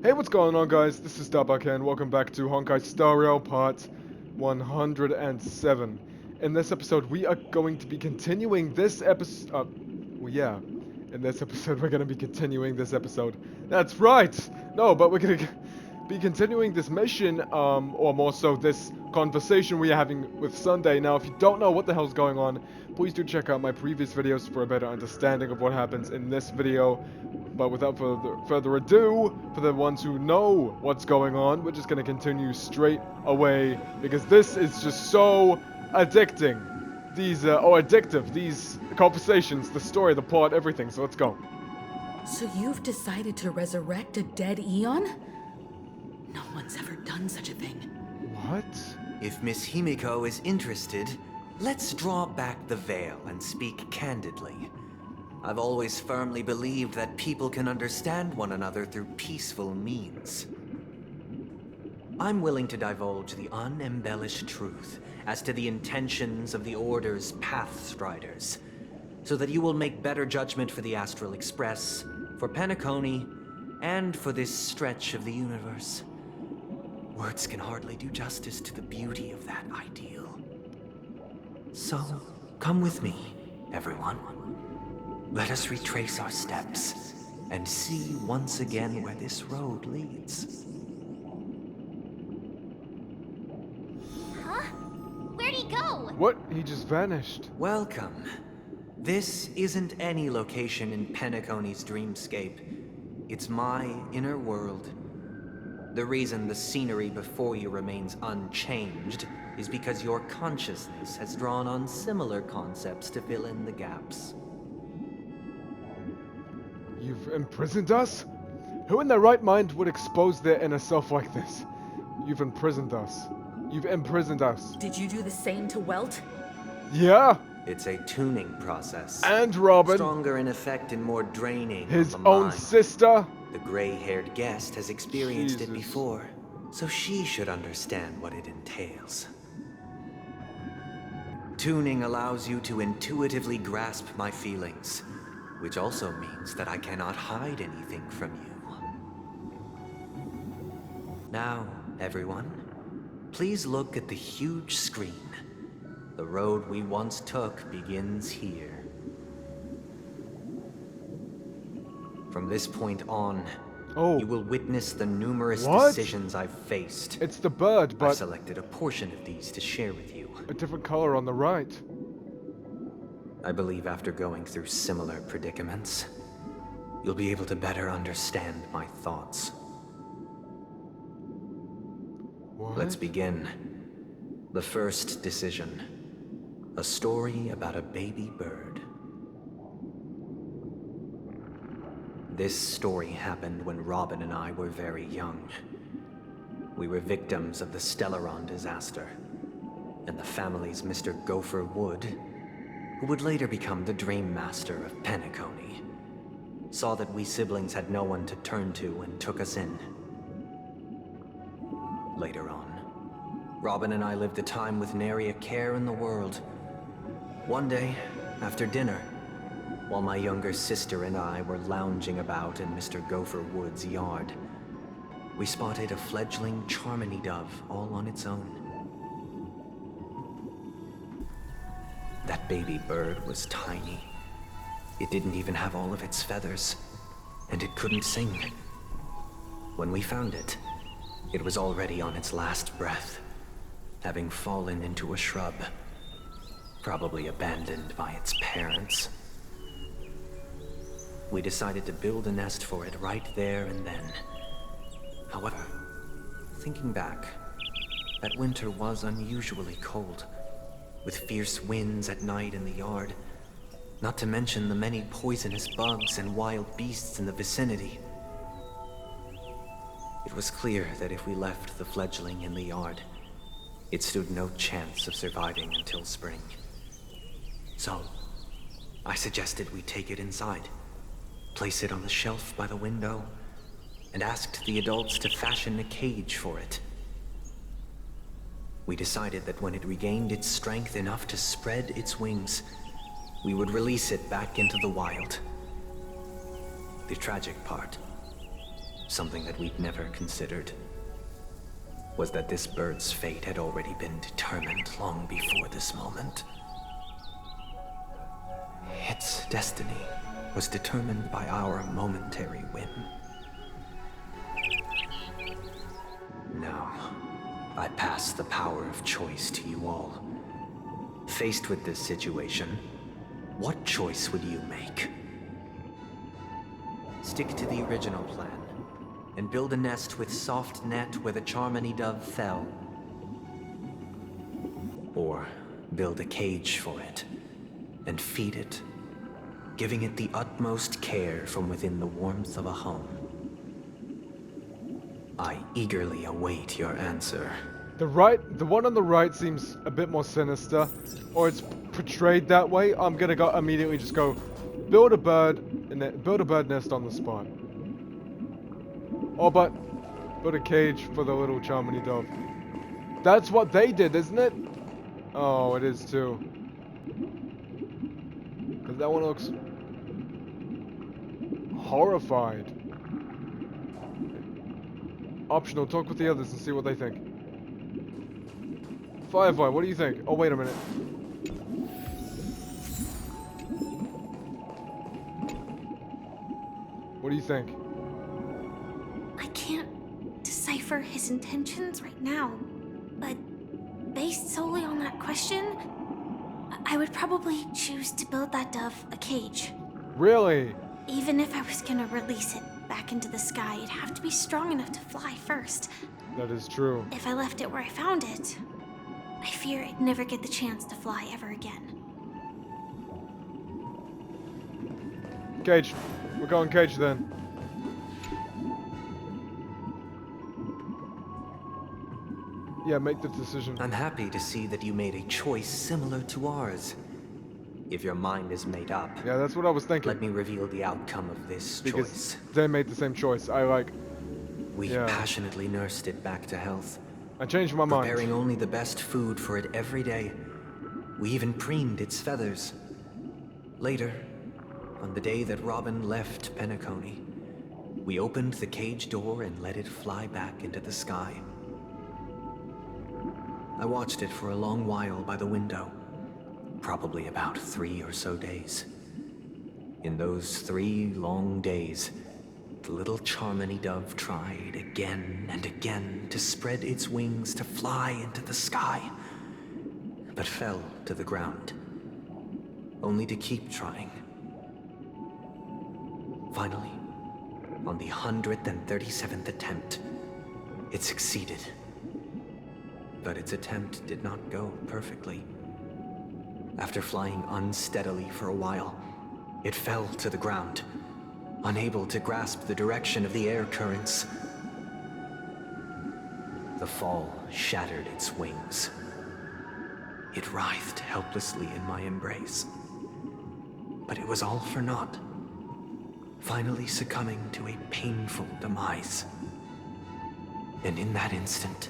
Hey, what's going on, guys? This is Starbuck and welcome back to Honkai Star Rail Part 107. In this episode, we are going to be continuing this episode. In this episode, we're going to be continuing this episode. That's right! No, but we're going to be continuing this mission, or more so, this conversation we are having with Sunday. Now, if you don't know what the hell's going on, please do check out my previous videos for a better understanding of what happens in this video. But without further ado, for the ones who know what's going on, we're just going to continue straight away, because this is just so addicting. Addictive. These conversations, the story, the plot, everything. So let's go. So you've decided to resurrect a dead Eon? No one's ever done such a thing. What? If Miss Himiko is interested, let's draw back the veil and speak candidly. I've always firmly believed that people can understand one another through peaceful means. I'm willing to divulge the unembellished truth as to the intentions of the Order's Pathstriders, so that you will make better judgment for the Astral Express, for Penacony, and for this stretch of the universe. Words can hardly do justice to the beauty of that ideal. So, come with me, everyone. Let us retrace our steps and see once again where this road leads. Huh? Where'd he go? What? He just vanished. Welcome. This isn't any location in Penacony's dreamscape. It's my inner world. The reason the scenery before you remains unchanged is because your consciousness has drawn on similar concepts to fill in the gaps. You've imprisoned us? Who in their right mind would expose their inner self like this? You've imprisoned us. You've imprisoned us. Did you do the same to Welt? Yeah. It's a tuning process. And Robin. Stronger in effect and more draining. His on the own mind. sister. The gray-haired guest has experienced Jesus. it before, so she should understand what it entails. Tuning allows you to intuitively grasp my feelings, which also means that I cannot hide anything from you. Now, everyone, please look at the huge screen. The road we once took begins here. From this point on, you will witness the numerous decisions I've faced. It's the bird, but I've selected a portion of these to share with you. a different color on the right. I believe after going through similar predicaments, you'll be able to better understand my thoughts. What? Let's begin. The first decision. A story about a baby bird. This story happened when Robin and I were very young. We were victims of the Stellaron disaster, and the family's Mr. Gopher Wood, who would later become the Dream Master of Penacony, saw that we siblings had no one to turn to and took us in. Later on, Robin and I lived a time with nary a care in the world. One day, after dinner, while my younger sister and I were lounging about in Mr. Gopher Wood's yard, we spotted a fledgling Charmony dove all on its own. That baby bird was tiny. It didn't even have all of its feathers, and it couldn't sing. When we found it, it was already on its last breath, having fallen into a shrub, probably abandoned by its parents. We decided to build a nest for it right there and then. However, thinking back, that winter was unusually cold, with fierce winds at night in the yard, not to mention the many poisonous bugs and wild beasts in the vicinity. It was clear that if we left the fledgling in the yard, it stood no chance of surviving until spring. So, I suggested we take it inside, place it on the shelf by the window, and asked the adults to fashion a cage for it. We decided that when it regained its strength enough to spread its wings, we would release it back into the wild. The tragic part something that we'd never considered, was that this bird's fate had already been determined long before this moment. Its destiny was determined by our momentary whim. Now, I pass the power of choice to you all. Faced with this situation, what choice would you make? Stick to the original plan, and build a nest with soft net where the Charmony dove fell. Or build a cage for it, and feed it, giving it the utmost care from within the warmth of a home. I eagerly await your answer. The one on the right seems a bit more sinister, or it's portrayed that way. I'm gonna go immediately just go build a bird nest on the spot. Oh, but build a cage for the little Charmony dove. That's what they did, isn't it? Oh, it is too. Because that one looks horrified. Optional, talk with the others and see what they think. Firefly, what do you think? Oh, wait a minute. What do you think? I can't decipher his intentions right now, but based solely on that question, I would probably choose to build that dove a cage. Really? Even if I was gonna release it back into the sky, it'd have to be strong enough to fly first. That is true. If I left it where I found it, I fear it'd never get the chance to fly ever again. Cage. We're going cage then. Yeah, make the decision. I'm happy to see that you made a choice similar to ours. If your mind is made up, Yeah, that's what I was thinking. let me reveal the outcome of this Because choice. they made the same choice. We yeah. passionately nursed it back to health, I changed my mind. preparing only the best food for it every day. We even preened its feathers. Later, on the day that Robin left Penacony, we opened the cage door and let it fly back into the sky. I watched it for a long while by the window, probably about 3 or so days. In those 3 long days, the little Charmony dove tried again and again to spread its wings to fly into the sky, but fell to the ground, only to keep trying. Finally, on the 137th attempt, it succeeded. But its attempt did not go perfectly. After flying unsteadily for a while, it fell to the ground, unable to grasp the direction of the air currents. The fall shattered its wings. It writhed helplessly in my embrace. But it was all for naught, finally succumbing to a painful demise. And in that instant,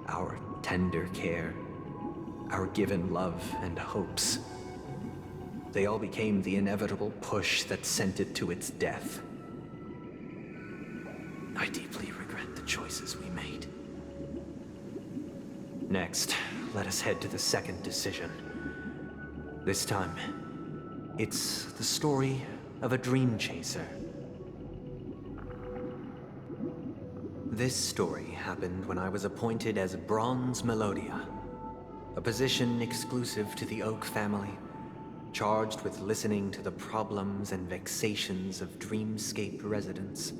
our tender care, our given love and hopes, they all became the inevitable push that sent it to its death. I deeply regret the choices we made. Next, let us head to the second decision. This time, it's the story of a dream chaser. This story happened when I was appointed as Bronze Melodia, a position exclusive to the Oak family, charged with listening to the problems and vexations of Dreamscape residents,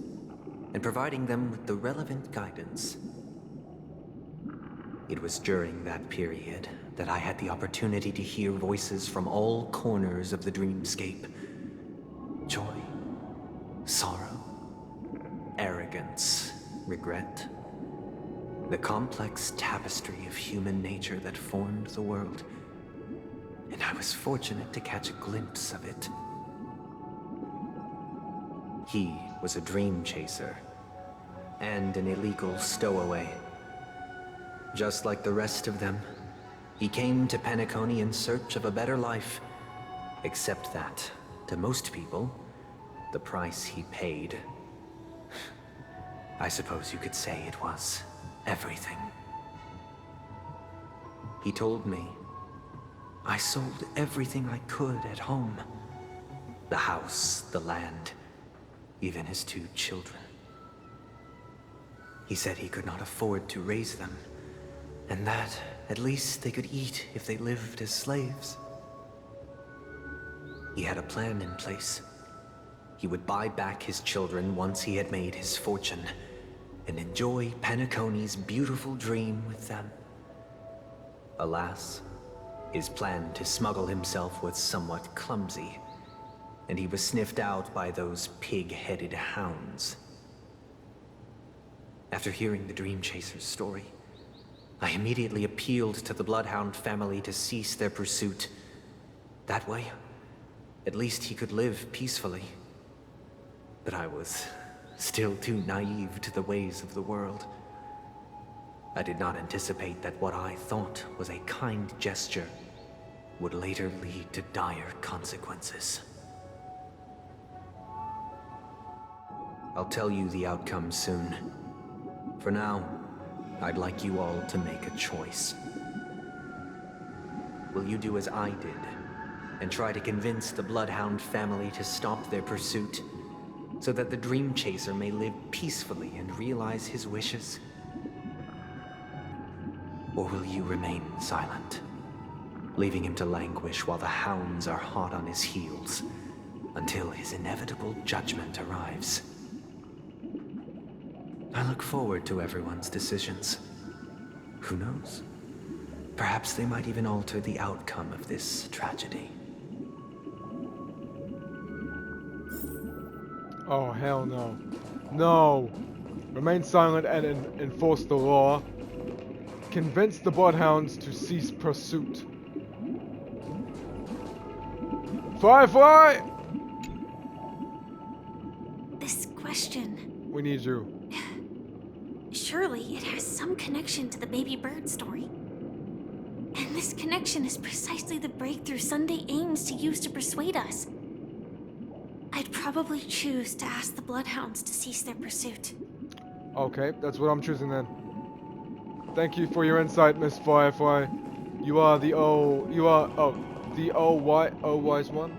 and providing them with the relevant guidance. It was during that period that I had the opportunity to hear voices from all corners of the Dreamscape. Joy, sorrow, arrogance, regret. The complex tapestry of human nature that formed the world. And I was fortunate to catch a glimpse of it. He was a dream chaser, and an illegal stowaway. Just like the rest of them, he came to Penacony in search of a better life, except that, to most people, the price he paid I suppose you could say it was everything. He told me I sold everything I could at home. The house, the land, even his 2 children. He said he could not afford to raise them, and that at least they could eat if they lived as slaves. He had a plan in place. He would buy back his children once he had made his fortune, and enjoy Penacony's beautiful dream with them. Alas, his plan to smuggle himself was somewhat clumsy, and he was sniffed out by those pig-headed hounds. After hearing the Dream Chaser's story, I immediately appealed to the Bloodhound family to cease their pursuit. That way, at least he could live peacefully. But I was still too naive to the ways of the world. I did not anticipate that what I thought was a kind gesture would later lead to dire consequences. I'll tell you the outcome soon. For now, I'd like you all to make a choice. Will you do as I did, and try to convince the Bloodhound family to stop their pursuit, so that the Dream Chaser may live peacefully and realize his wishes? Or will you remain silent, leaving him to languish while the hounds are hot on his heels, until his inevitable judgment arrives? I look forward to everyone's decisions. Who knows? Perhaps they might even alter the outcome of this tragedy. Oh, hell no. No! Remain silent and enforce the law. Convince the Bloodhounds to cease pursuit. Firefly! This question, We need you. surely it has some connection to the baby bird story. And this connection is precisely the breakthrough Sunday aims to use to persuade us. I'd probably choose to ask the Bloodhounds to cease their pursuit. Okay, that's what I'm choosing then. Thank you for your insight, Miss Firefly. You are the wise one?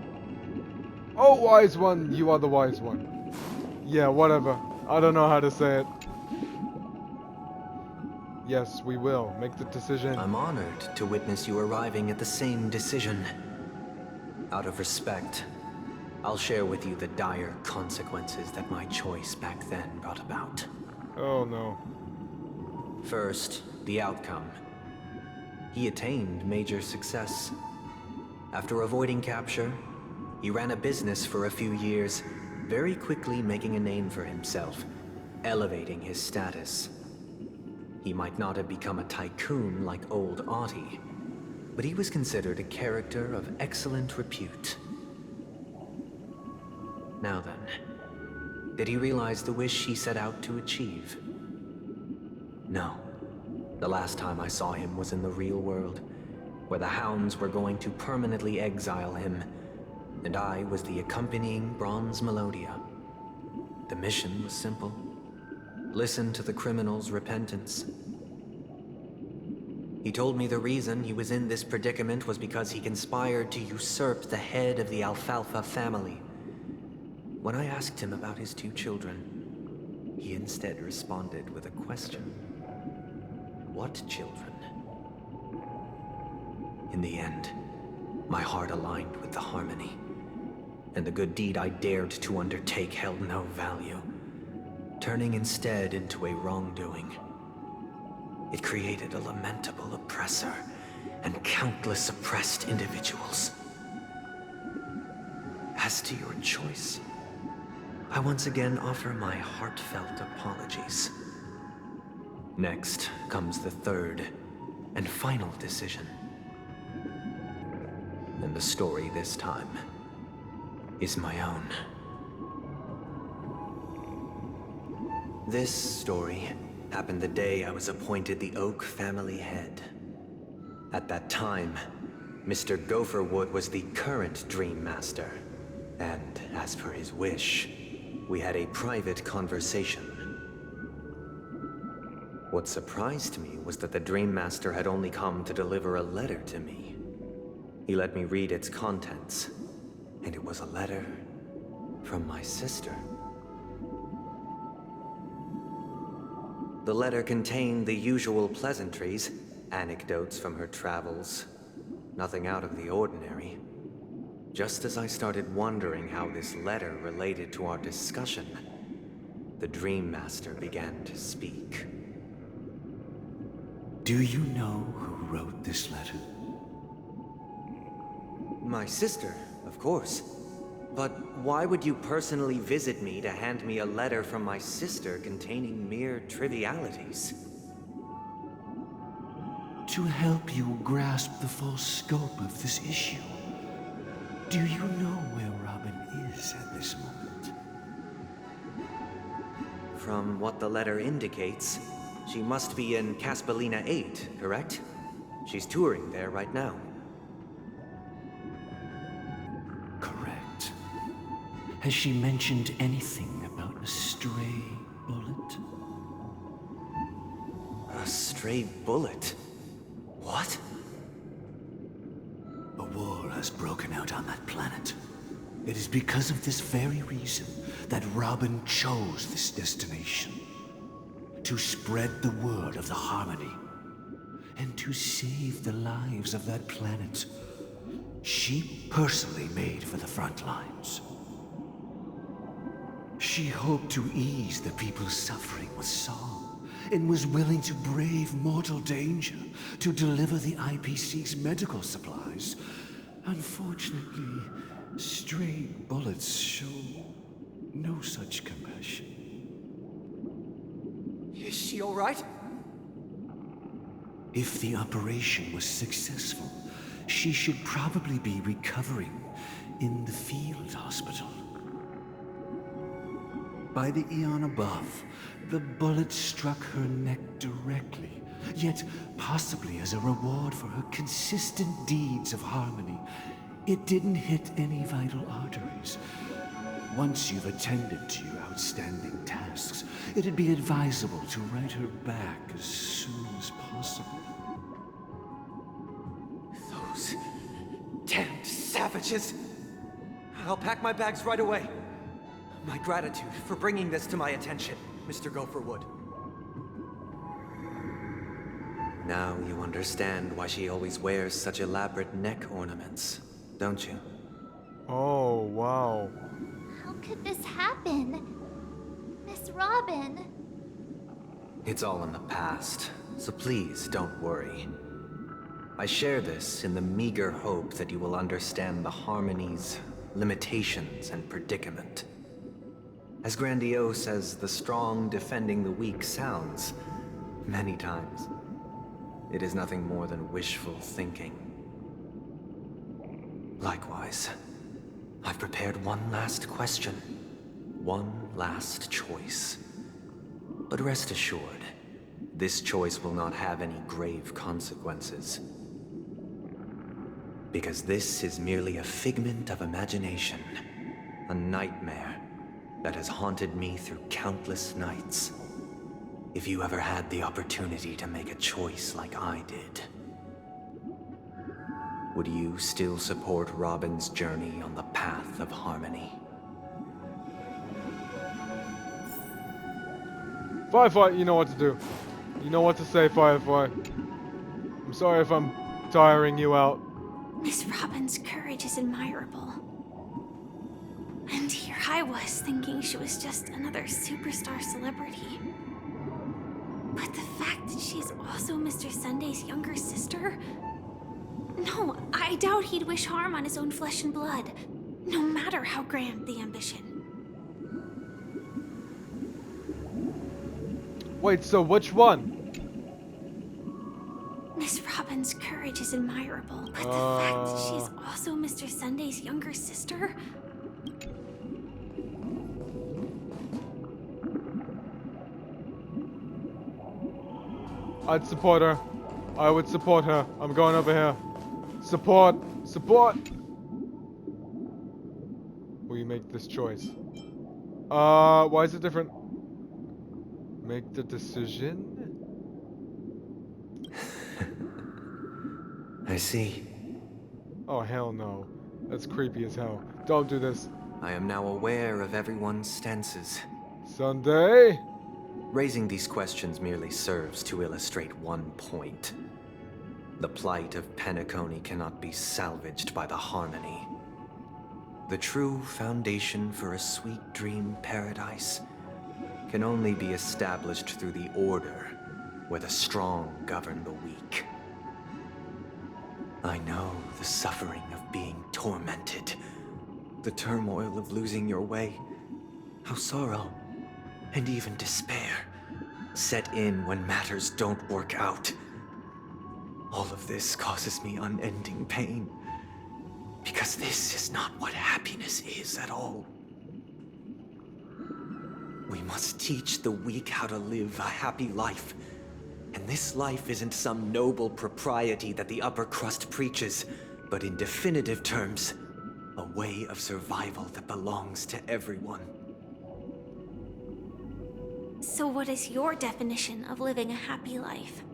Oh, wise one, you are the wise one. Yeah, whatever. I don't know how to say it. Yes, we will. Make the decision. I'm honored to witness you arriving at the same decision. Out of respect, I'll share with you the dire consequences that my choice back then brought about. Oh no. First, the outcome. He attained major success. After avoiding capture, he ran a business for a few years, very quickly making a name for himself, elevating his status. He might not have become a tycoon like old Audie, but he was considered a character of excellent repute. Now then, did he realize the wish he set out to achieve? No. The last time I saw him was in the real world, where the hounds were going to permanently exile him, and I was the accompanying bronze melodia. The mission was simple. Listen to the criminal's repentance. He told me the reason he was in this predicament was because he conspired to usurp the head of the Alfalfa family. When I asked him about his 2 children, he instead responded with a question. What children? In the end, my heart aligned with the harmony, and the good deed I dared to undertake held no value, turning instead into a wrongdoing. It created a lamentable oppressor and countless oppressed individuals. As to your choice, I once again offer my heartfelt apologies. Next comes the third and final decision. And the story this time is my own. This story happened the day I was appointed the Oak family head. At that time, Mr. Gopherwood was the current Dream Master, and as per his wish, we had a private conversation. What surprised me was that the Dream Master had only come to deliver a letter to me. He let me read its contents, and it was a letter from my sister. The letter contained the usual pleasantries, anecdotes from her travels, nothing out of the ordinary. Just as I started wondering how this letter related to our discussion, the Dream Master began to speak. Do you know who wrote this letter? My sister, of course. But why would you personally visit me to hand me a letter from my sister containing mere trivialities? To help you grasp the full scope of this issue. Do you know where Robin is at this moment? From what the letter indicates, she must be in Caspelina 8, correct? She's touring there right now. Correct. Has she mentioned anything about a stray bullet? A stray bullet? What? A war has broken out on that planet. It is because of this very reason that Robin chose this destination. To spread the word of the Harmony. And to save the lives of that planet. She personally made for the front lines. She hoped to ease the people's suffering with song, and was willing to brave mortal danger to deliver the IPC's medical supplies. Unfortunately, stray bullets show no such compassion. Is she all right? If the operation was successful, she should probably be recovering in the field hospital. By the eon above, the bullet struck her neck directly, yet possibly as a reward for her consistent deeds of harmony. It didn't hit any vital arteries. Once you've attended to your outstanding tasks, it'd be advisable to write her back as soon as possible. Those damned savages! I'll pack my bags right away. My gratitude for bringing this to my attention, Mr. Gopherwood. Now you understand why she always wears such elaborate neck ornaments, don't you? Oh, wow. How could this happen? Miss Robin. It's all in the past, so please don't worry. I share this in the meager hope that you will understand the Harmony's limitations and predicament. As grandiose as the strong defending the weak sounds, many times, it is nothing more than wishful thinking. Likewise, I've prepared one last question, one last choice. But rest assured, this choice will not have any grave consequences. Because this is merely a figment of imagination, a nightmare that has haunted me through countless nights. If you ever had the opportunity to make a choice like I did, would you still support Robin's journey on the path of harmony? Firefly, you know what to do. You know what to say, Firefly. I'm sorry if I'm tiring you out. Miss Robin's courage is admirable. And here I was thinking she was just another superstar celebrity. But the fact that she's also Mr. Sunday's younger sister? No, I doubt he'd wish harm on his own flesh and blood, no matter how grand the ambition. Wait, so which one? Miss Robin's courage is admirable, but the fact that she's also Mr. Sunday's younger sister? I'd support her. I would support her. I'm going over here. Support! Support! Will you make this choice? Why is it different? Make the decision? I see. Oh, hell no. That's creepy as hell. Don't do this. I am now aware of everyone's stances. Sunday? Raising these questions merely serves to illustrate one point. The plight of Penacony cannot be salvaged by the harmony. The true foundation for a sweet dream paradise can only be established through the order, where the strong govern the weak. I know the suffering of being tormented, the turmoil of losing your way, how sorrow and even despair set in when matters don't work out. All of this causes me unending pain, because this is not what happiness is at all. We must teach the weak how to live a happy life. And this life isn't some noble propriety that the upper crust preaches, but in definitive terms, a way of survival that belongs to everyone. So what is your definition of living a happy life?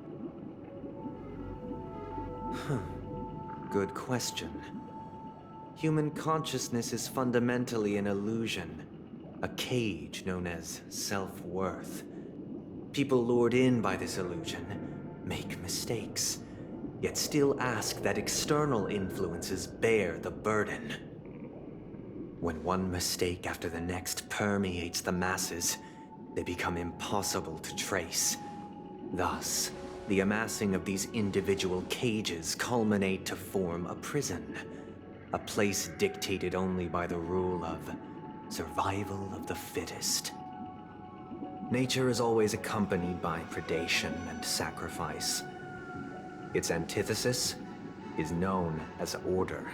Good question. Human consciousness is fundamentally an illusion, a cage known as self-worth. People lured in by this illusion make mistakes, yet still ask that external influences bear the burden. When one mistake after the next permeates the masses, they become impossible to trace. Thus, the amassing of these individual cages culminate to form a prison, a place dictated only by the rule of survival of the fittest. Nature is always accompanied by predation and sacrifice. Its antithesis is known as order.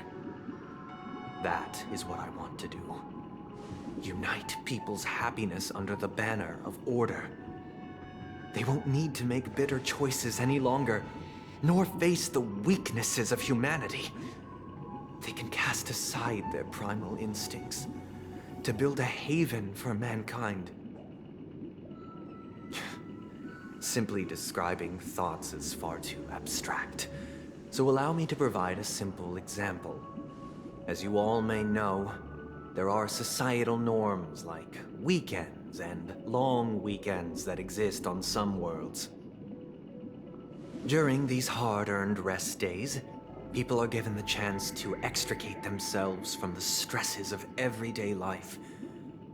That is what I want to do. Unite people's happiness under the banner of order. They won't need to make bitter choices any longer, nor face the weaknesses of humanity. They can cast aside their primal instincts to build a haven for mankind. Simply describing thoughts is far too abstract, so allow me to provide a simple example. As you all may know, there are societal norms like weekends and long weekends that exist on some worlds. During these hard-earned rest days, people are given the chance to extricate themselves from the stresses of everyday life,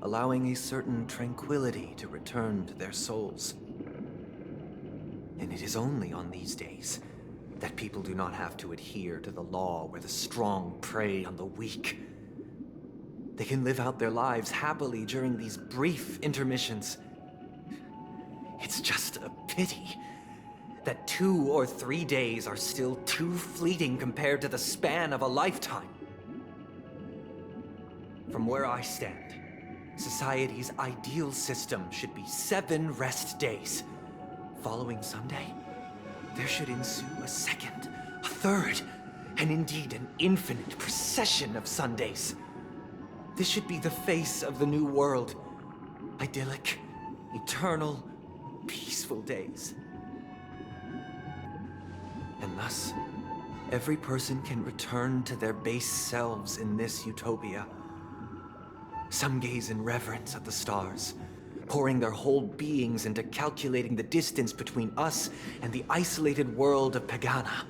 allowing a certain tranquility to return to their souls. And it is only on these days that people do not have to adhere to the law where the strong prey on the weak. They can live out their lives happily during these brief intermissions. It's just a pity that 2 or 3 days are still too fleeting compared to the span of a lifetime. From where I stand, society's ideal system should be 7 rest days. Following Sunday, there should ensue a second, a third, and indeed an infinite procession of Sundays. This should be the face of the new world. Idyllic, eternal, peaceful days. And thus, every person can return to their base selves in this utopia. Some gaze in reverence at the stars, pouring their whole beings into calculating the distance between us and the isolated world of Pagana.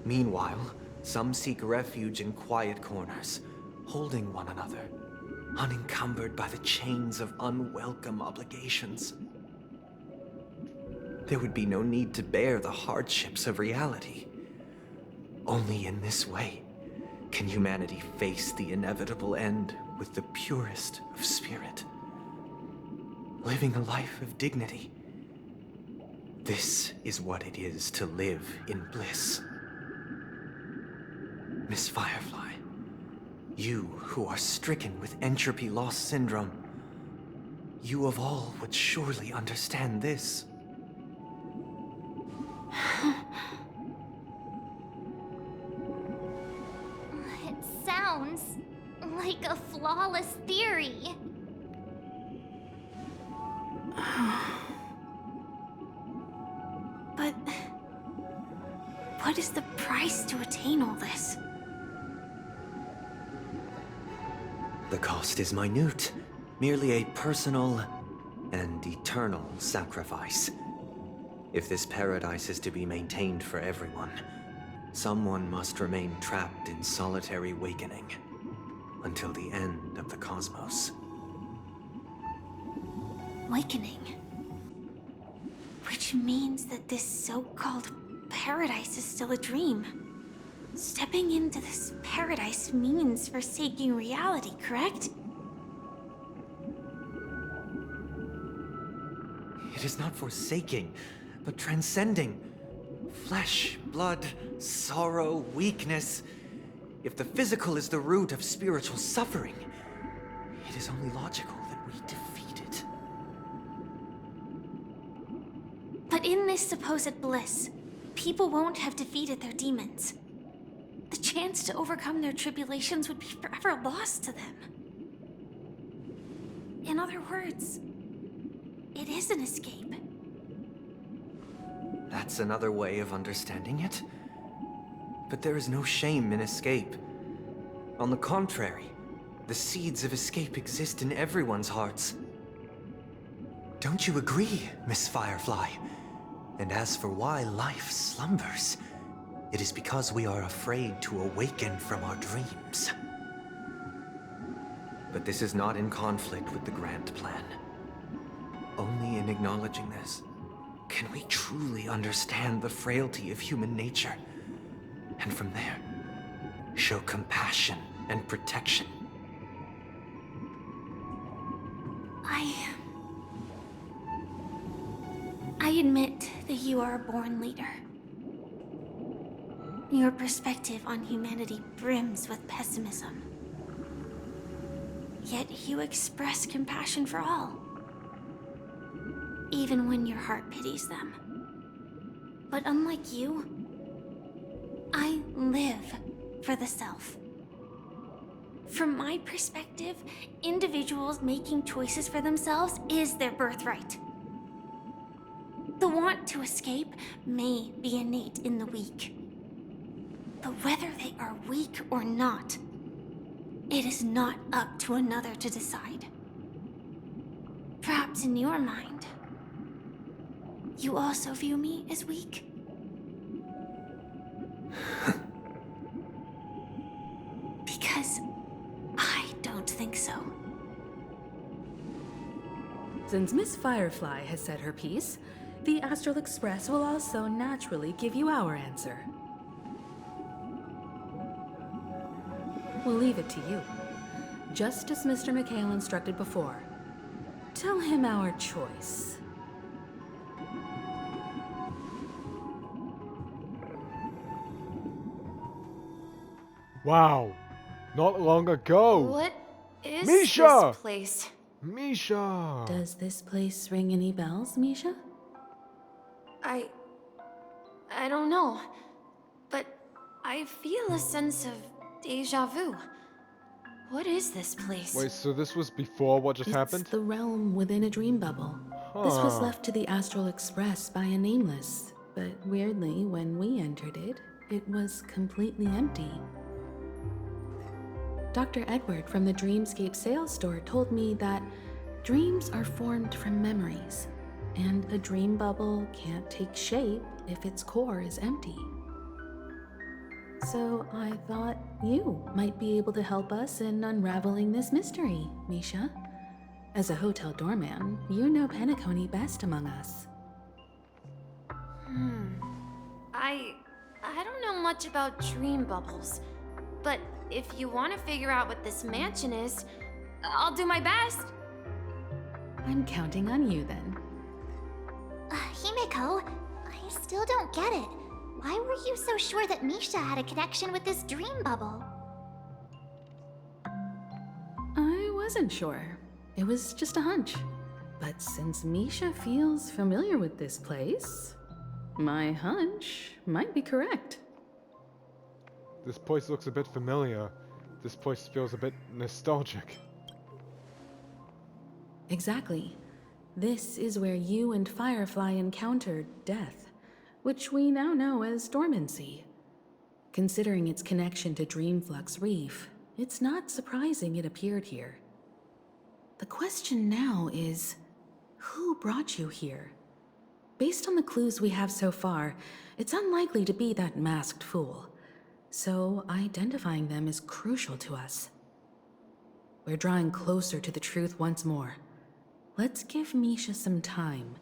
Meanwhile, some seek refuge in quiet corners, holding one another, unencumbered by the chains of unwelcome obligations. There would be no need to bear the hardships of reality. Only in this way can humanity face the inevitable end with the purest of spirit, living a life of dignity. This is what it is to live in bliss. Miss Firefly, you who are stricken with entropy loss syndrome, you of all would surely understand this. It sounds like a flawless theory. But what is the price to attain all this? The cost is minute, merely a personal and eternal sacrifice. If this paradise is to be maintained for everyone, someone must remain trapped in solitary awakening until the end of the cosmos. Awakening. Which means that this so-called paradise is still a dream. Stepping into this paradise means forsaking reality, correct? It is not forsaking, but transcending. Flesh, blood, sorrow, weakness. If the physical is the root of spiritual suffering, it is only logical that we defeat it. But in this supposed bliss, people won't have defeated their demons. The chance to overcome their tribulations would be forever lost to them. In other words, it is an escape. That's another way of understanding it. But there is no shame in escape. On the contrary, the seeds of escape exist in everyone's hearts. Don't you agree, Miss Firefly? And as for why life slumbers, it is because we are afraid to awaken from our dreams. But this is not in conflict with the grand plan. Only in acknowledging this can we truly understand the frailty of human nature, and from there, show compassion and protection. I admit that you are a born leader. Your perspective on humanity brims with pessimism. Yet you express compassion for all, even when your heart pities them. But unlike you, I live for the self. From my perspective, individuals making choices for themselves is their birthright. The want to escape may be innate in the weak. But whether they are weak or not, it is not up to another to decide. Perhaps in your mind, you also view me as weak? Because I don't think so. Since Miss Firefly has said her piece, the Astral Express will also naturally give you our answer. We'll leave it to you, just as Mr. McHale instructed before. Tell him our choice. Wow. Not long ago. What is Misha! this place? Misha! Does this place ring any bells, Misha? I don't know, but I feel a sense of deja vu. What is this place? Wait, so this was before what just happened? It's the realm within a dream bubble. This was Huh. left to the Astral Express by a nameless, but weirdly, when we entered it, it was completely empty. Dr. Edward from the Dreamscape sales store told me that dreams are formed from memories, and a dream bubble can't take shape if its core is empty. So I thought you might be able to help us in unraveling this mystery, Misha. As a hotel doorman, you know Penacony best among us. I don't know much about dream bubbles, but if you want to figure out what this mansion is, I'll do my best. I'm counting on you then. Himeko, I still don't get it. Why were you so sure that Misha had a connection with this dream bubble? I wasn't sure. It was just a hunch. But since Misha feels familiar with this place, my hunch might be correct. This place looks a bit familiar. This place feels a bit nostalgic. Exactly. This is where you and Firefly encountered death. which we now know as dormancy. Considering its connection to Dreamflux Reef, it's not surprising it appeared here. The question now is, who brought you here? Based on the clues we have so far, it's unlikely to be that masked fool. So identifying them is crucial to us. We're drawing closer to the truth once more. Let's give Misha some time,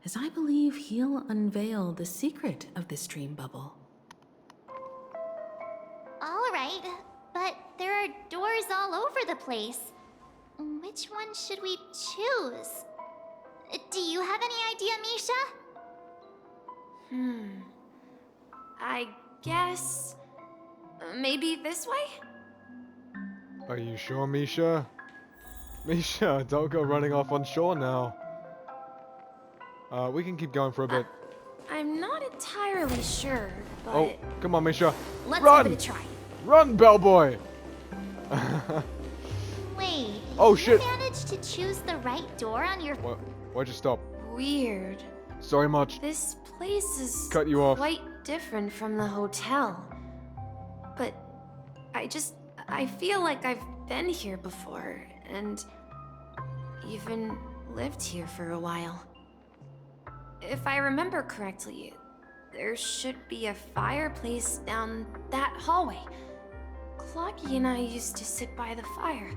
as I believe he'll unveil the secret of this dream bubble. Alright, but there are doors all over the place. Which one should we choose? Do you have any idea, Misha? I guess... maybe this way? Are you sure, Misha? Misha, don't go running off on shore now. We can keep going for a bit. I'm not entirely sure, but... Oh, come on, Misha. let's Run! give it a try. Run, bellboy! Wait, Oh, you shit. managed to choose the right door on your... Why'd you stop? Weird. Sorry much. This place is Cut you off. quite different from the hotel. But I feel like I've been here before, and even lived here for a while. If I remember correctly, there should be a fireplace down that hallway. Clocky and I used to sit by the fire,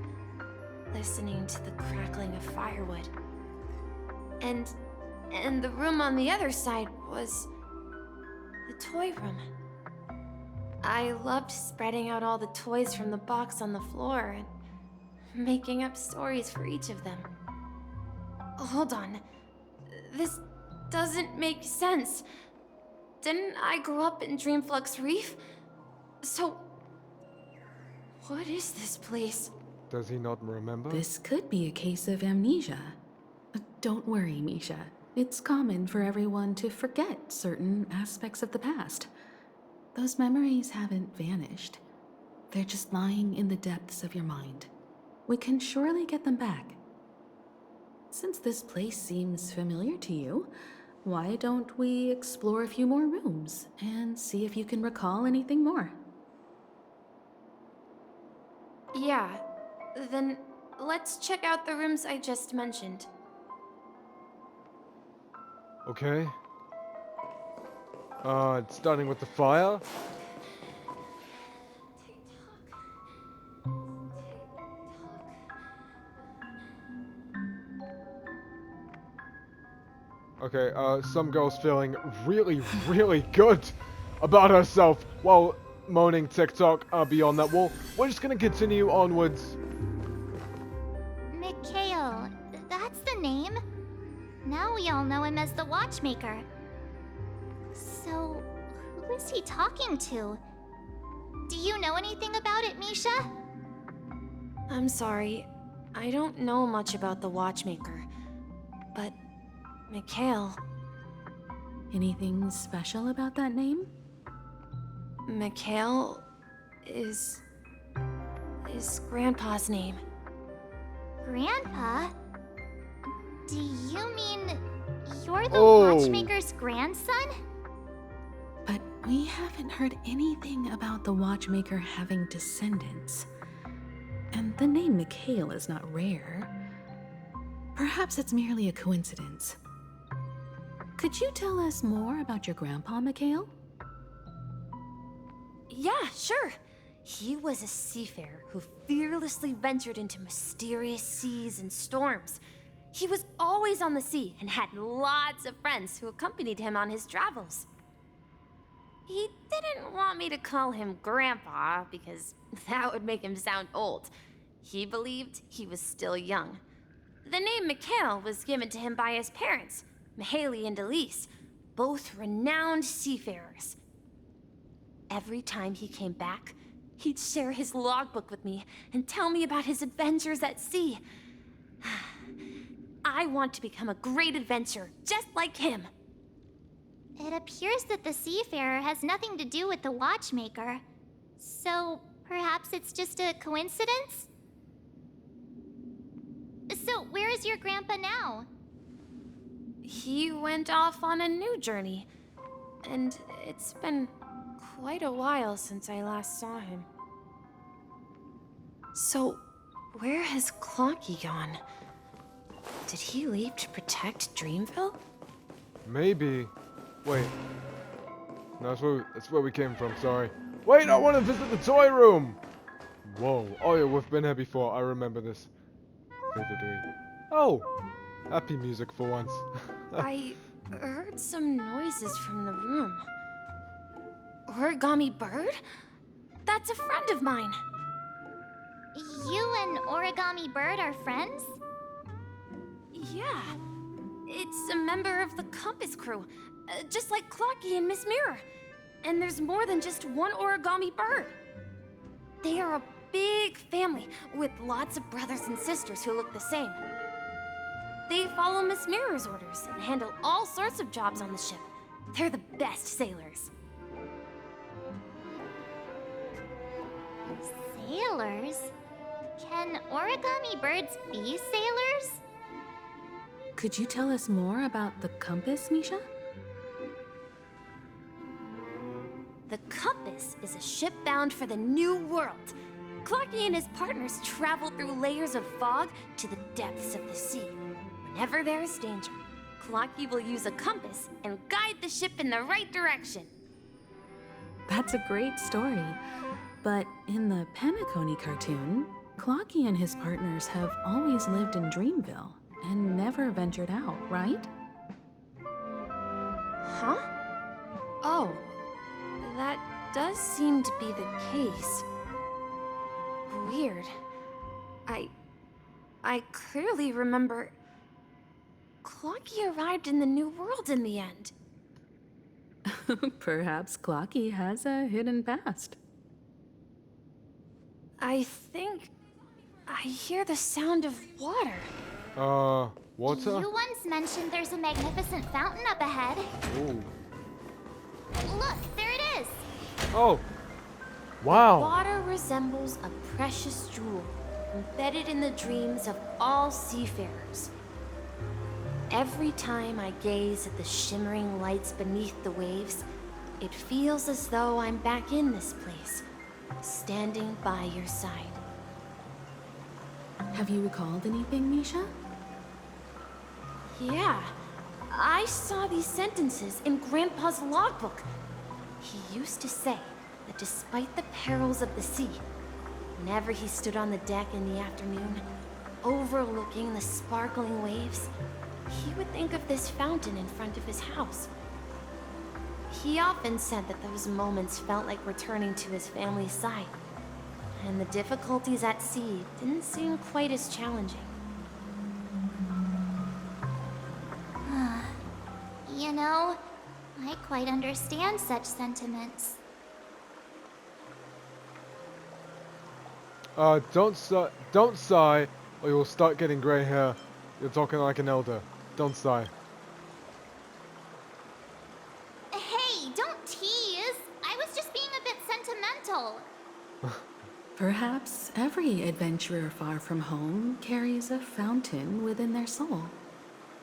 listening to the crackling of firewood. And the room on the other side was the toy room. I loved spreading out all the toys from the box on the floor and making up stories for each of them. Hold on. This doesn't make sense. Didn't I grow up in Dreamflux Reef? So, what is this place? Does he not remember? This could be a case of amnesia. Don't worry, Misha. It's common for everyone to forget certain aspects of the past. Those memories haven't vanished. They're just lying in the depths of your mind. We can surely get them back. Since this place seems familiar to you, why don't we explore a few more rooms and see if you can recall anything more? Yeah, then let's check out the rooms I just mentioned. Okay. Starting with the fire. Okay, some girl's feeling really, really good about herself while moaning TikTok beyond that wall. We're just gonna continue onwards. Mikhail, that's the name. Now we all know him as the Watchmaker. So, who is he talking to? Do you know anything about it, Misha? I'm sorry, I don't know much about the Watchmaker, but Mikhail... Anything special about that name? Mikhail is Grandpa's name. Grandpa? Do you mean you're the Oh. Watchmaker's grandson? But we haven't heard anything about the Watchmaker having descendants. And the name Mikhail is not rare. Perhaps it's merely a coincidence. Could you tell us more about your grandpa, Mikhail? Yeah, sure. He was a seafarer who fearlessly ventured into mysterious seas and storms. He was always on the sea and had lots of friends who accompanied him on his travels. He didn't want me to call him Grandpa because that would make him sound old. He believed he was still young. The name Mikhail was given to him by his parents, Mihaly and Elise, both renowned seafarers. Every time he came back, he'd share his logbook with me and tell me about his adventures at sea. I want to become a great adventurer, just like him. It appears that the seafarer has nothing to do with the Watchmaker. So, perhaps it's just a coincidence? So, where is your grandpa now? He went off on a new journey. and it's been quite a while since I last saw him. So, where has Clocky gone? Did he leave to protect Dreamville? Maybe. Wait. No, that's where we came from, sorry. Wait, I want to visit the toy room! Whoa. Oh yeah, we've been here before. I remember this. Vividly. Oh! Happy music for once. I heard some noises from the room. Origami Bird? That's a friend of mine. You and Origami Bird are friends? Yeah. It's a member of the Compass crew, just like Clocky and Miss Mirror. And there's more than just one Origami Bird. They are a big family with lots of brothers and sisters who look the same. They follow Miss Mirror's orders and handle all sorts of jobs on the ship. They're the best sailors. Sailors? Can origami birds be sailors? Could you tell us more about the compass, Misha? The Compass is a ship bound for the New World. Clocky and his partners travel through layers of fog to the depths of the sea. Whenever there is danger, Clocky will use a compass and guide the ship in the right direction. That's a great story. But in the Penacony cartoon, Clocky and his partners have always lived in Dreamville and never ventured out, right? Huh? Oh, that does seem to be the case. Weird. I clearly remember Clocky arrived in the New World in the end. Perhaps Clocky has a hidden past. I think I hear the sound of water. Water? You once mentioned there's a magnificent fountain up ahead. Ooh. Look, there it is. Oh. Wow. Water resembles a precious jewel embedded in the dreams of all seafarers. Every time I gaze at the shimmering lights beneath the waves, it feels as though I'm back in this place, standing by your side. Have you recalled anything, Misha? Yeah, I saw these sentences in Grandpa's logbook. He used to say that despite the perils of the sea, whenever he stood on the deck in the afternoon, overlooking the sparkling waves, he would think of this fountain in front of his house. He often said that those moments felt like returning to his family's side, and the difficulties at sea didn't seem quite as challenging. You know, I quite understand such sentiments. Don't sigh, or you'll start getting grey hair. You're talking like an elder. Don't sigh. Hey, don't tease. I was just being a bit sentimental. Perhaps every adventurer far from home carries a fountain within their soul.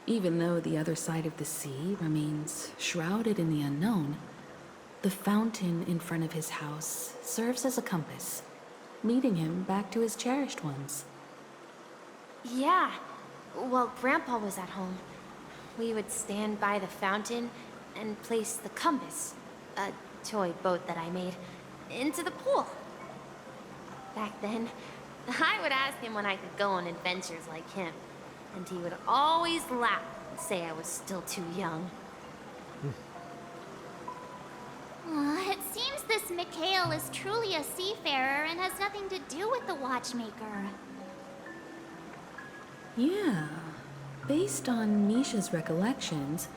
Even though the other side of the sea remains shrouded in the unknown, the fountain in front of his house serves as a compass, leading him back to his cherished ones. Yeah, while Grandpa was at home, we would stand by the fountain and place the compass, a toy boat that I made, into the pool. Back then, I would ask him when I could go on adventures like him, and he would always laugh and say I was still too young. It seems this Mikhail is truly a seafarer and has nothing to do with the Watchmaker. Yeah. Based on Misha's recollections,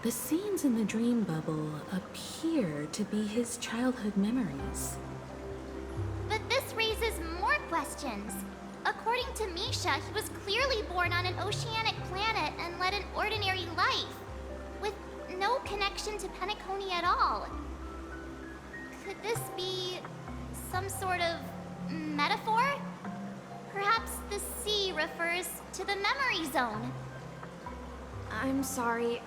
the scenes in the dream bubble appear to be his childhood memories. But this raises more questions. According to Misha, he was clearly born on an oceanic planet and led an ordinary life, with no connection to Penacony at all. Could this be some sort of metaphor? Perhaps the sea refers to the memory zone. I'm sorry.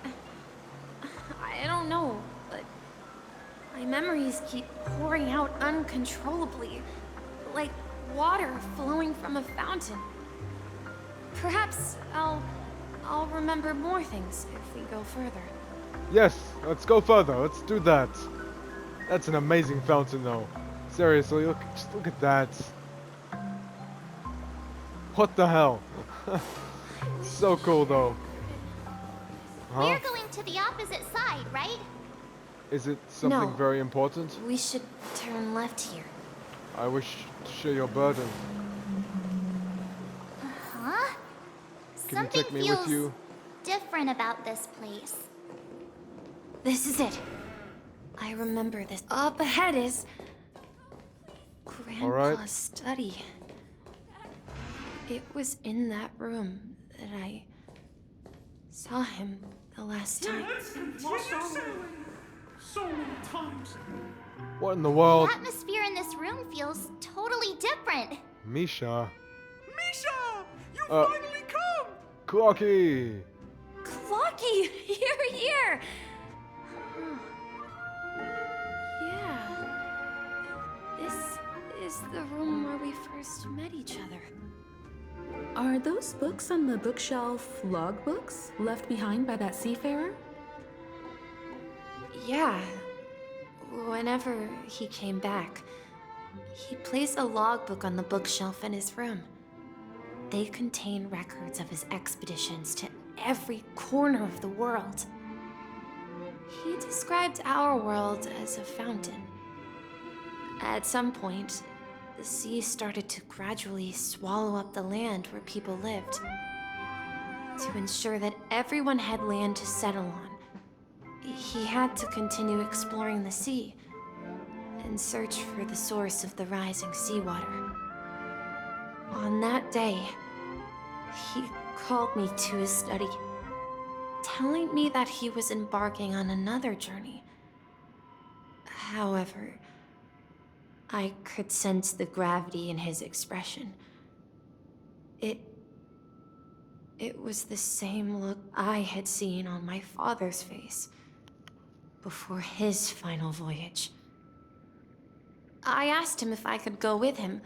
I don't know, but My memories keep pouring out uncontrollably, like water flowing from a fountain. Perhaps I'll remember more things if we go further. Yes, let's go further. Let's do that. That's an amazing fountain, though. Seriously, just look at that. What the hell? So cool, though. Huh? We're going to the opposite side, right? Is it something No. very important? We should turn left here. I wish to share your burden. Huh? Can Something you take me feels with you? different about this place. This is it. I remember this. Up ahead is Grandpa's right. study. It was in that room that I saw him the last time. So many times. What in the world? The atmosphere in this room feels totally different. Misha. Misha! You Uh, finally come! Clocky! Clocky! You're here! Yeah. This is the room where we first met each other. Are those books on the bookshelf logbooks left behind by that seafarer? Yeah. Whenever he came back, he placed a logbook on the bookshelf in his room. They contain records of his expeditions to every corner of the world. He described our world as a fountain. At some point, the sea started to gradually swallow up the land where people lived. To ensure that everyone had land to settle on, he had to continue exploring the sea and search for the source of the rising seawater. On that day, he called me to his study, telling me that he was embarking on another journey. However, I could sense the gravity in his expression. It was the same look I had seen on my father's face before his final voyage. I asked him if I could go with him,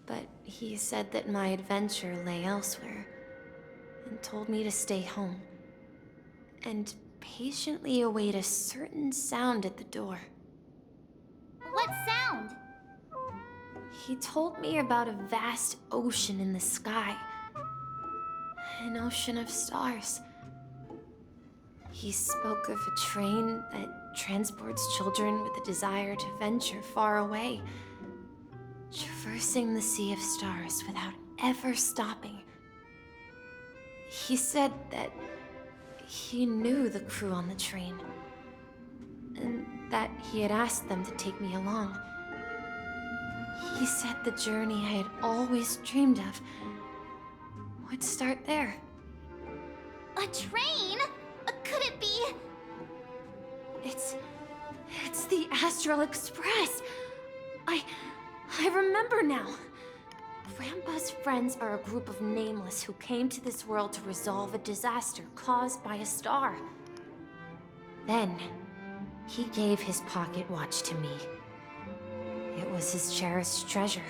but he said that my adventure lay elsewhere and told me to stay home and patiently await a certain sound at the door. What sound? He told me about a vast ocean in the sky. An ocean of stars. He spoke of a train that transports children with a desire to venture far away, traversing the sea of stars without ever stopping. He said that he knew the crew on the train, and that he had asked them to take me along. He said the journey I had always dreamed of would start there. A train? Could it be? It's the Astral Express. I remember now. Grandpa's friends are a group of nameless who came to this world to resolve a disaster caused by a star. Then, he gave his pocket watch to me. It was his cherished treasure,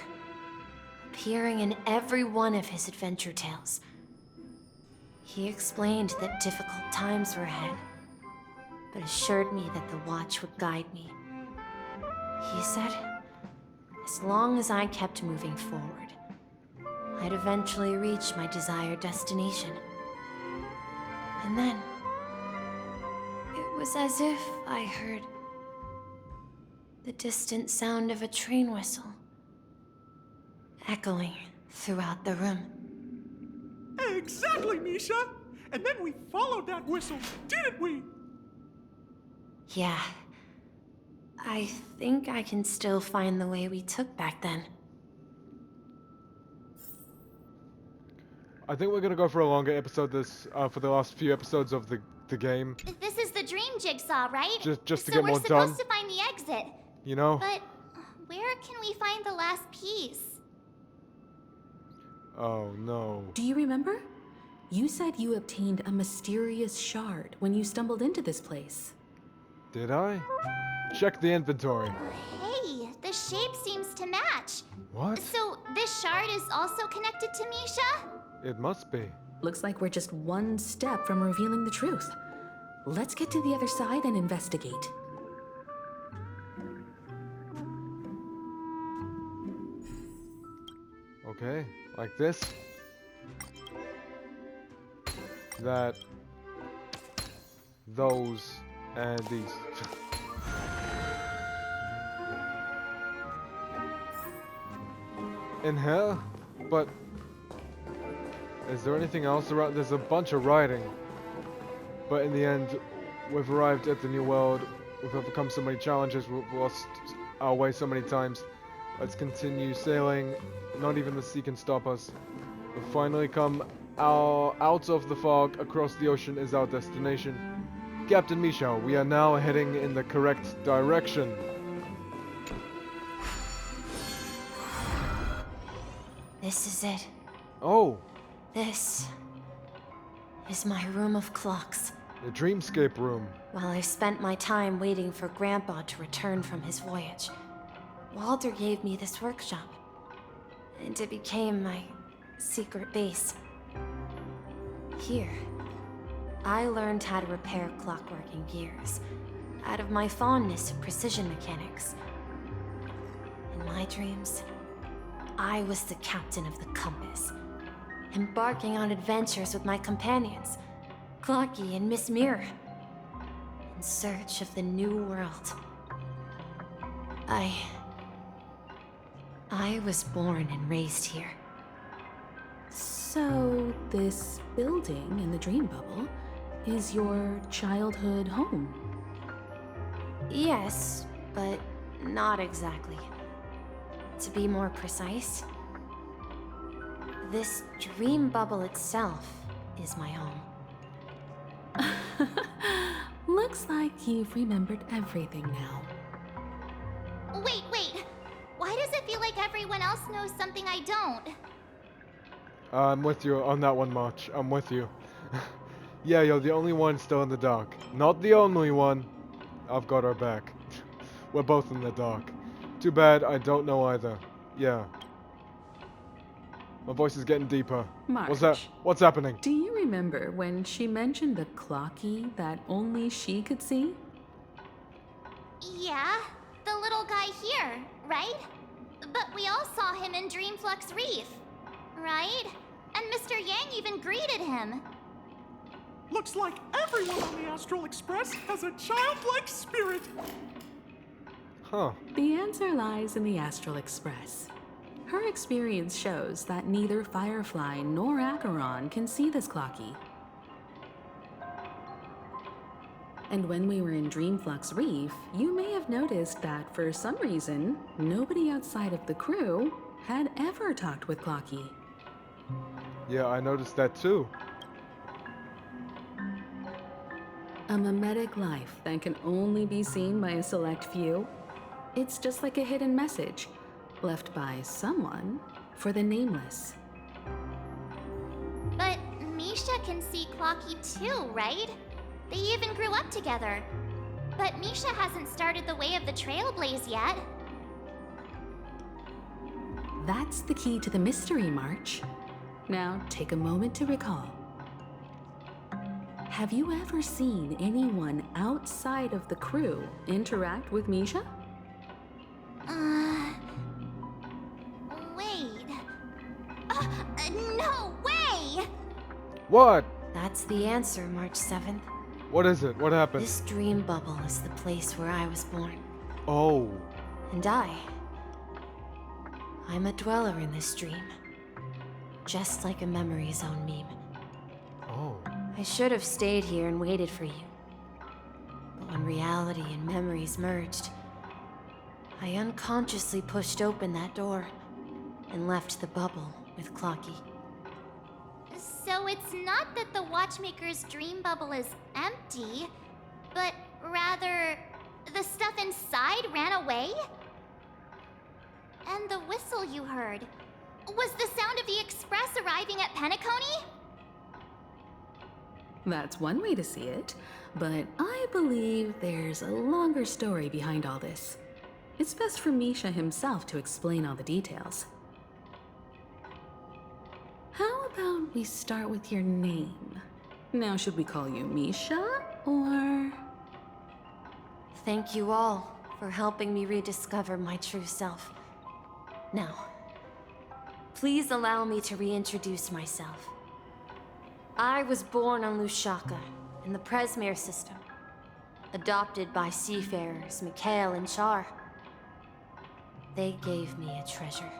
appearing in every one of his adventure tales. He explained that difficult times were ahead, but assured me that the watch would guide me. He said, as long as I kept moving forward, I'd eventually reach my desired destination. And then, it was as if I heard the distant sound of a train whistle, echoing throughout the room. Exactly, Misha! And then we followed that whistle, didn't we? Yeah. I think I can still find the way we took back then. I think we're gonna go for a longer episode this for the last few episodes of the game. This is the dream jigsaw, right? Just to so get more we're supposed done. to find the exit. You know? But where can we find the last piece? Oh no. Do you remember? You said you obtained a mysterious shard when you stumbled into this place. Did I? Check the inventory. Hey, the shape seems to match. What? So this shard is also connected to Misha? It must be. Looks like we're just one step from revealing the truth. Let's get to the other side and investigate. Okay, like this. That. Those. And these. In here? But... is there anything else around? There's a bunch of writing. But in the end, we've arrived at the new world. We've overcome so many challenges. We've lost our way so many times. Let's continue sailing. Not even the sea can stop us. We've finally come out of the fog. Across the ocean is our destination. Captain Misha, we are now heading in the correct direction. This is it. Oh, This is my room of clocks. the dreamscape room. While I spent my time waiting for Grandpa to return from his voyage, Walter gave me this workshop, and it became my secret base. Here, I learned how to repair clockwork and gears, out of my fondness of precision mechanics. In my dreams, I was the captain of the compass, embarking on adventures with my companions, Clocky and Miss Mirror, in search of the new world. I was born and raised here. So, this building in the dream bubble is your childhood home? Yes, but not exactly. To be more precise, this dream bubble itself is my home. Looks like you've remembered everything now. Wait. Why does it feel like everyone else knows something I don't? I'm with you on that one, March. I'm with you. Yeah, you're the only one still in the dark. Not the only one. I've got our back. We're both in the dark. Too bad I don't know either. Yeah. My voice is getting deeper. What's that? March. What's happening? Do you remember when she mentioned the clocky that only she could see? Yeah, the little guy here, right? But we all saw him in Dreamflux Reef, right? And Mr. Yang even greeted him. Looks like everyone on the Astral Express has a childlike spirit. Huh. The answer lies in the Astral Express. Her experience shows that neither Firefly nor Acheron can see this clocky. And when we were in Dreamflux Reef, you may have noticed that for some reason, nobody outside of the crew had ever talked with Clocky. Yeah, I noticed that too. A mimetic life that can only be seen by a select few. It's just like a hidden message left by someone for the nameless. But Misha can see Clocky too, right? They even grew up together. But Misha hasn't started the way of the Trailblaze yet. That's the key to the mystery, March. Now, take a moment to recall. Have you ever seen anyone outside of the crew interact with Misha? Wait. No way! What? That's the answer, March 7th. What is it? What happened? This dream bubble is the place where I was born. Oh. And I'm a dweller in this dream. Just like a memory zone meme. Oh. I should have stayed here and waited for you. But when reality and memories merged, I unconsciously pushed open that door and left the bubble with Clocky. So it's not that the Watchmaker's dream bubble is empty, but rather the stuff inside ran away? And the whistle you heard was the sound of the express arriving at Penacony? That's one way to see it, but I believe there's a longer story behind all this. It's best for Misha himself to explain all the details. How about we start with your name? Now, should we call you Misha, or...? Thank you all for helping me rediscover my true self. Now, please allow me to reintroduce myself. I was born on Lushaka, in the Presmere system, adopted by seafarers Mikhail and Char. They gave me a treasure,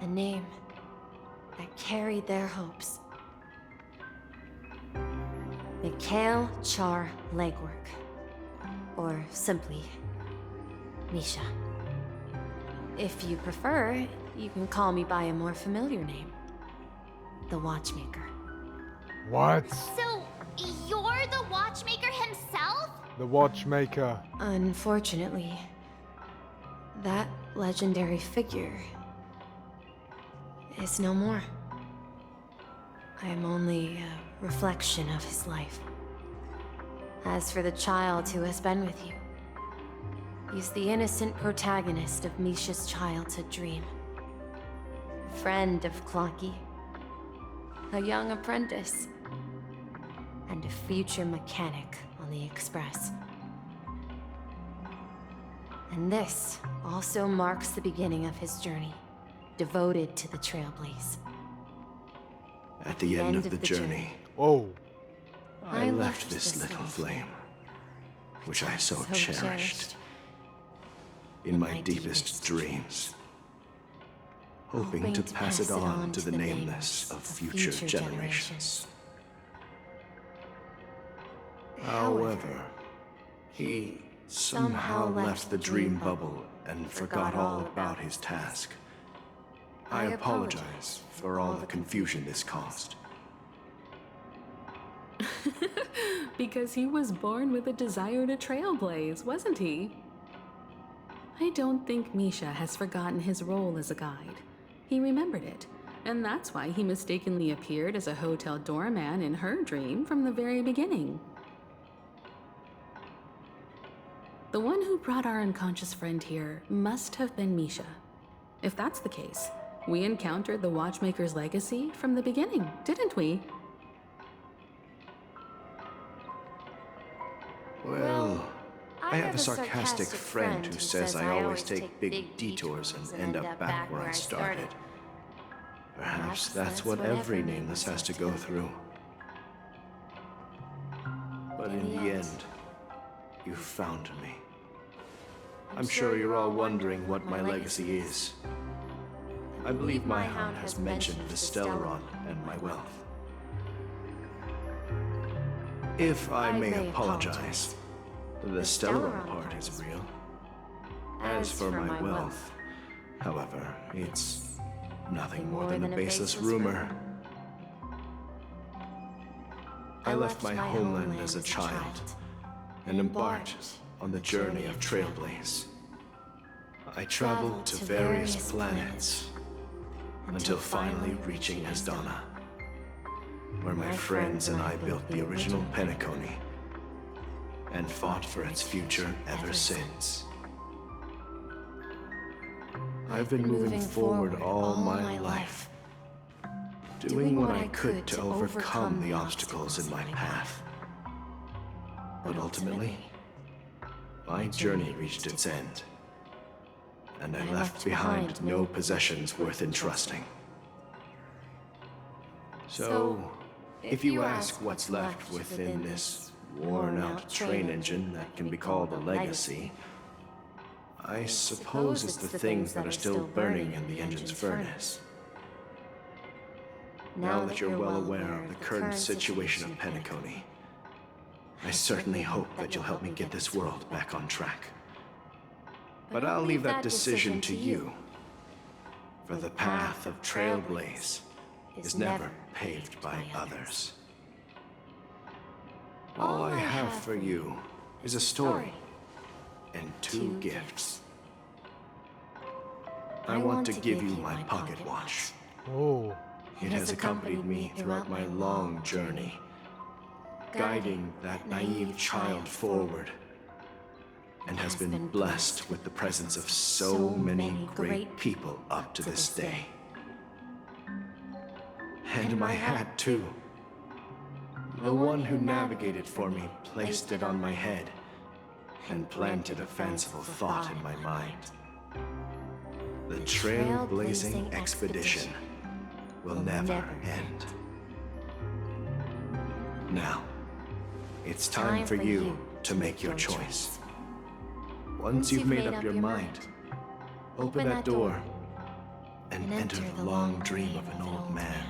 a name that carried their hopes. Mikhail Char Legwork, or simply, Misha. If you prefer, you can call me by a more familiar name, the Watchmaker. What? So, you're the Watchmaker himself? The Watchmaker. Unfortunately, that legendary figure is no more. I am only a reflection of his life. As for the child who has been with you, he's the innocent protagonist of Misha's childhood dream. Friend of Clocky, a young apprentice, and a future mechanic on the Express. And this also marks the beginning of his journey, devoted to the Trailblaze. At the end of the journey, Oh. I left this little flame, which I so cherished, in my deepest dreams, hoping to pass it on to the nameless of future generations. However, he somehow left the dream bubble and forgot all about his task. I apologize for all the confusion this caused. Because he was born with a desire to trailblaze, wasn't he? I don't think Misha has forgotten his role as a guide. He remembered it, and that's why he mistakenly appeared as a hotel doorman in her dream from the very beginning. The one who brought our unconscious friend here must have been Misha. If that's the case, we encountered the Watchmaker's legacy from the beginning, didn't we? Well, I have a sarcastic friend who says I always take big detours and end up back where I started. Perhaps that's what every nameless has to go through. But in the end, you found me. I'm sure you're all wondering what my legacy is. I believe my hound has mentioned the Stellaron and my wealth. If I may apologize, the Stellaron part is real. As for my wealth, however, it's nothing more than a baseless rumor. I left my homeland as a child and embarked on the journey of Trailblaze. I traveled to various planets until finally reaching Asdana, where my friends and I built the original Penacony and fought for its future ever since. I've been moving forward all my life, doing what I could to overcome the obstacles in my path. But ultimately, my journey reached its end, and I left behind no possessions worth entrusting. So, if you ask what's left within this worn-out train engine that can be called a legacy, I suppose it's the things that are still burning in the engine's furnace. Now that you're well aware of the current situation of Penacony, I certainly hope that you'll help me get this world back on track. But I'll leave that decision to you, for the path of Trailblaze is never paved by others. All I have for you is a story and 2 gifts. I want to give you my pocket watch. Oh. It has accompanied me throughout my long journey guiding that naive child forward, and has been blessed with the presence of so many great people up to this day. And my hat, too. The one who navigated for me placed it on my head and planted a fanciful thought in my mind. The trailblazing expedition will never end. Now, it's time for you to make your choice. Once you've made up your mind, open that door and enter the long dream of an old man.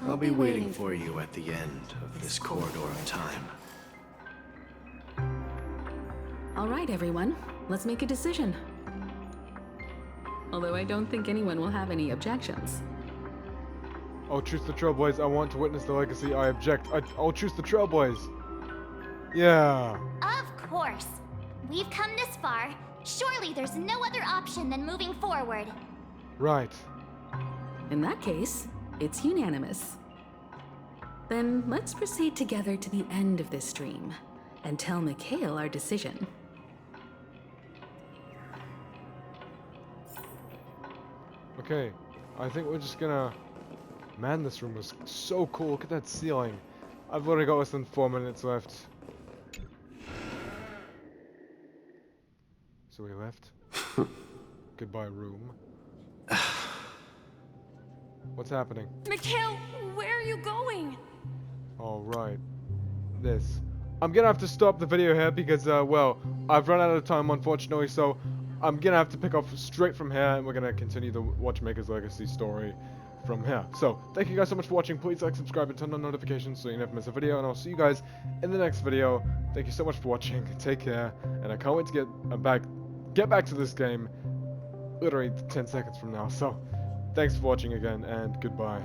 I'll be waiting for you at the end of this corridor of time. All right, everyone. Let's make a decision. Although I don't think anyone will have any objections. I'll choose the Trailblaze. I want to witness the legacy. I object. I'll choose the Trailblaze. Yeah. Of course. We've come this far. Surely there's no other option than moving forward. Right. In that case, it's unanimous. Then let's proceed together to the end of this dream and tell Mikhail our decision. Okay. I think we're just gonna... Man, this room was so cool. Look at that ceiling. I've already got less than 4 minutes left. So we left. Goodbye, room. What's happening? Mikhail, where are you going? Alright. This. I'm gonna have to stop the video here because, well, I've run out of time, unfortunately, so I'm gonna have to pick off straight from here, and we're gonna continue the Watchmaker's Legacy story from here. So, thank you guys so much for watching. Please like, subscribe, and turn on notifications so you never miss a video, and I'll see you guys in the next video. Thank you so much for watching. Take care, and I can't wait to get back to this game literally 10 seconds from now. So, thanks for watching again, and goodbye.